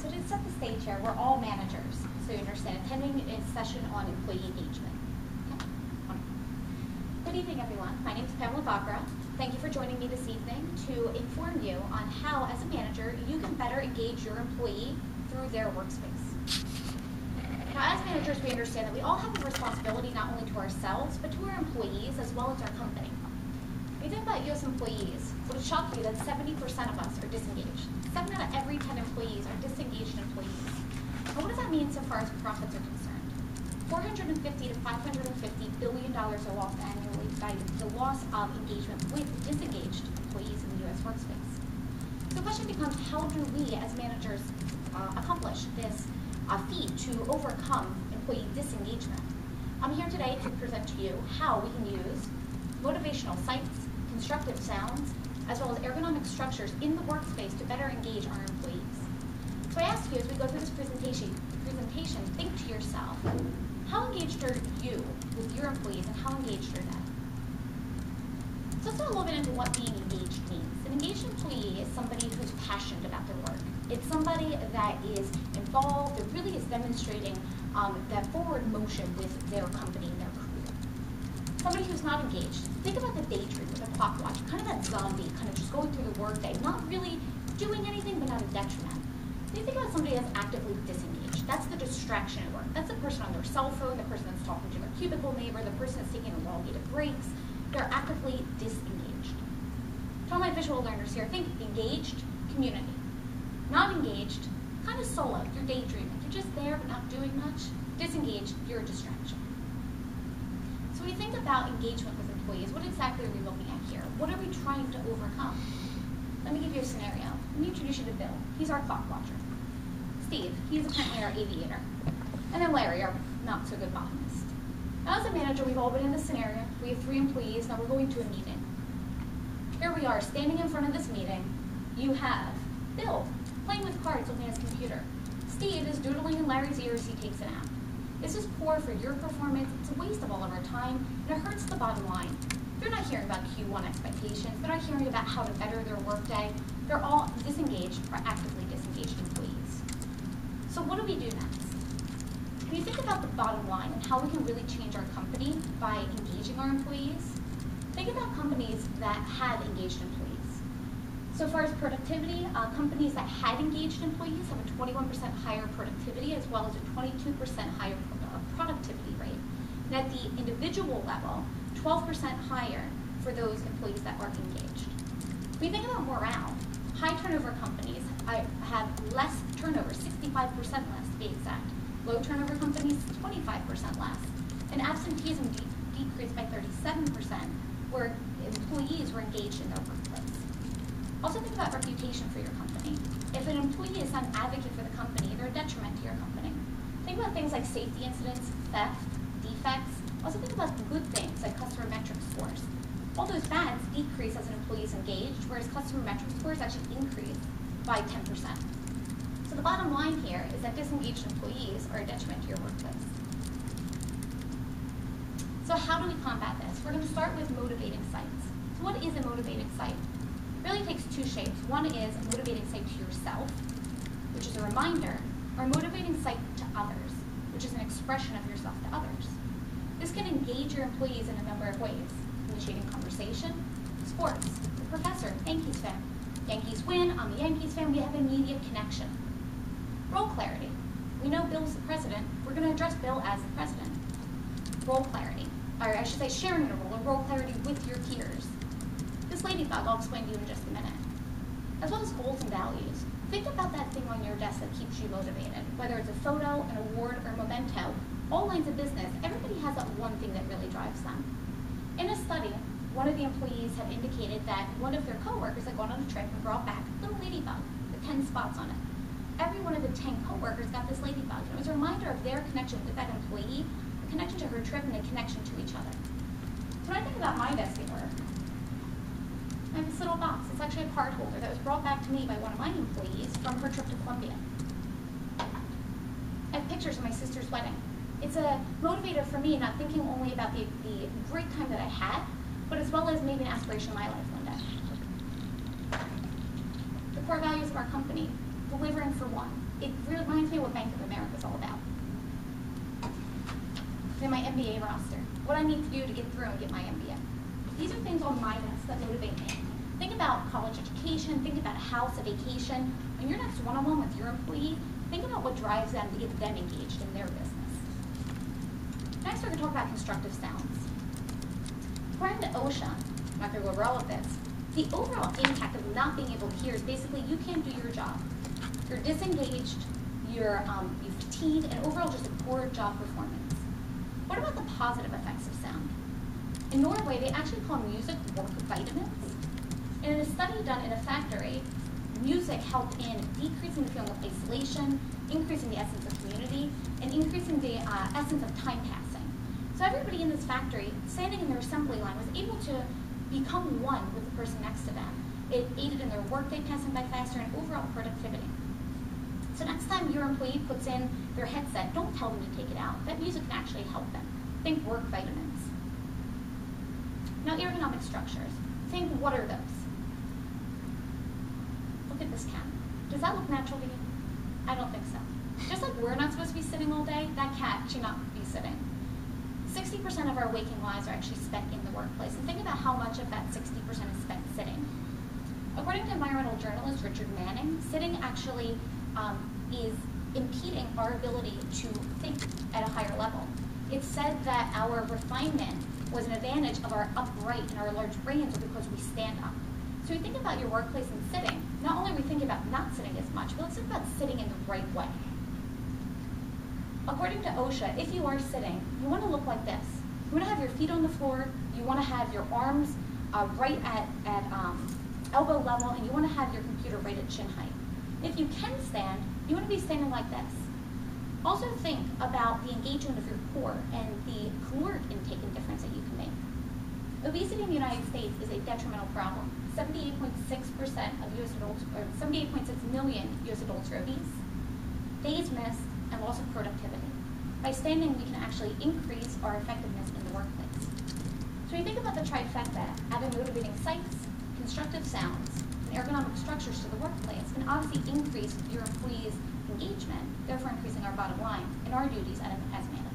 So to set the stage here, we're all managers, so you understand, attending a session on employee engagement. Okay. Wonderful. Good evening, everyone. My name is Pamela Bakra. Thank you for joining me this evening to inform you on how, as a manager, you can better engage your employee through their workspace. Now, as managers, we understand that we all have a responsibility not only to ourselves, but to our employees as well as our company. When you think about you as employees, it would shock you that 70% of us are disengaged. 7 out of every 10 employees are disengaged employees. And what does that mean so far as profits are concerned? $450 to $550 billion are lost annually by the loss of engagement with disengaged employees in the U.S. workspace. So the question becomes, how do we as managers accomplish this feat to overcome employee disengagement? I'm here today to present to you how we can use motivational sites, constructive sounds, as well as ergonomic structures in the workspace to better engage our employees. So I ask you, as we go through this presentation, think to yourself, how engaged are you with your employees and how engaged are they? So let's go a little bit into what being engaged means. An engaged employee is somebody who's passionate about their work. It's somebody that is involved, that really is demonstrating that forward motion with their company and their career. Somebody who's not engaged, think about the daydream with a clock watch, kind of that zombie, kind of just going through the workday, not really doing anything but not a detriment. When you think about somebody that's actively disengaged, that's the distraction at work. That's the person on their cell phone, the person that's talking to their cubicle neighbor, the person that's taking elongated breaks. They're actively disengaged. To all my visual learners here, think engaged, community. Not engaged, kind of solo, you're daydreaming. You're just there but not doing much. Disengaged, you're a distraction. So when we think about engagement with employees, what exactly are we looking at here? What are we trying to overcome? Let me give you a scenario. Let me introduce you to Bill. He's our clock watcher. Steve, he's apparently our aviator. And then Larry, our not so good botanist. Now as a manager, we've all been in this scenario. We have 3 employees, now we're going to a meeting. Here we are, standing in front of this meeting. You have Bill playing with cards, looking at his computer. Steve is doodling in Larry's ear as he takes a nap. This is poor for your performance, it's a waste of all of our time, and it hurts the bottom line. They're not hearing about Q1 expectations, they're not hearing about how to better their workday. They're all disengaged or actively disengaged employees. So what do we do next? When you think about the bottom line and how we can really change our company by engaging our employees, think about companies that have engaged employees. So far as productivity, companies that had engaged employees have a 21% higher productivity as well as a 22% higher productivity rate. And at the individual level, 12% higher for those employees that are engaged. When you think about morale, high turnover companies have less turnover, 65% less to be exact. Low turnover companies, 25% less. And absenteeism decreased by 37% where employees were engaged in their workplace. Also think about reputation for your company. If an employee is not an advocate for the company, they're a detriment to your company. Think about things like safety incidents, theft, defects. Also think about good things like customer metric scores. All those bads decrease as an employee is engaged, whereas customer metric scores actually increase by 10%. So the bottom line here is that disengaged employees are a detriment to your workplace. So how do we combat this? We're going to start with motivating sites. So what is a motivating site? It really takes 2 shapes. One is a motivating site to yourself, which is a reminder, or a motivating site to others, which is an expression of yourself to others. This can engage your employees in a number of ways, initiating conversation, sports, the professor, Yankees fan. Yankees win, I'm a Yankees fan, we have an immediate connection. Role clarity. We know Bill's the president, we're going to address Bill as the president. Role clarity, or I should say sharing a role clarity with your peers. This ladybug I'll explain to you in just a minute. As well as goals and values. Think about that thing on your desk that keeps you motivated, whether it's a photo, an award, or a memento. All lines of business, everybody has that one thing that really drives them. In a study, one of the employees had indicated that one of their coworkers had gone on a trip and brought back a little ladybug with 10 spots on it. Every one of the 10 coworkers got this ladybug. And it was a reminder of their connection with that employee, a connection to her trip, and a connection to each other. So when I think about my desk at work, I have this little box. It's actually a card holder that was brought back to me by one of my employees from her trip to Colombia. I have pictures of my sister's wedding. It's a motivator for me, not thinking only about the great time that I had, but as well as maybe an aspiration in my life one day. The core values of our company. The delivering for one. It really reminds me of what Bank of America is all about. Then my MBA roster. What I need to do to get through and get my MBA. These are things on my desk that motivate me. Think about college education, think about a house, a vacation. On your next one-on-one with your employee, think about what drives them to get them engaged in their business. Next, we're going to talk about constructive sounds. According to OSHA, I'm not going to go over all of this, the overall impact of not being able to hear is basically you can't do your job. You're disengaged, you're fatigued, and overall just a poor job performance. What about the positive effects of sound? In Norway, they actually call music work vitamins. And in a study done in a factory, music helped in decreasing the feeling of isolation, increasing the essence of community, and increasing the essence of time passing. So everybody in this factory, standing in their assembly line, was able to become one with the person next to them. It aided in their workday passing by faster and overall productivity. So next time your employee puts in their headset, don't tell them to take it out. That music can actually help them. Think work vitamins. Now, ergonomic structures. Think, what are those? Look at this cat. Does that look natural to you? I don't think so. Just like we're not supposed to be sitting all day, that cat should not be sitting. 60% of our waking lives are actually spent in the workplace. And think about how much of that 60% is spent sitting. According to environmental journalist Richard Manning, sitting actually is impeding our ability to think at a higher level. It's said that our refinement was an advantage of our upright and our large brains because we stand up. So we think about your workplace and sitting. Not only are we thinking about not sitting as much, but let's think about sitting in the right way. According to OSHA, if you are sitting, you want to look like this. You want to have your feet on the floor, you want to have your arms right at elbow level, and you want to have your computer right at chin height. If you can stand, you want to be standing like this. Also think about the engagement of your core and the caloric intake and difference that you can make. Obesity in the United States is a detrimental problem. 78.6% of U.S. adults, or 78.6 million U.S. adults are obese. Days missed and loss of productivity. By standing, we can actually increase our effectiveness in the workplace. So when you think about the trifecta, adding motivating sights, constructive sounds, and ergonomic structures to the workplace can obviously increase your employees' engagement, therefore increasing our bottom line and our duties as managers.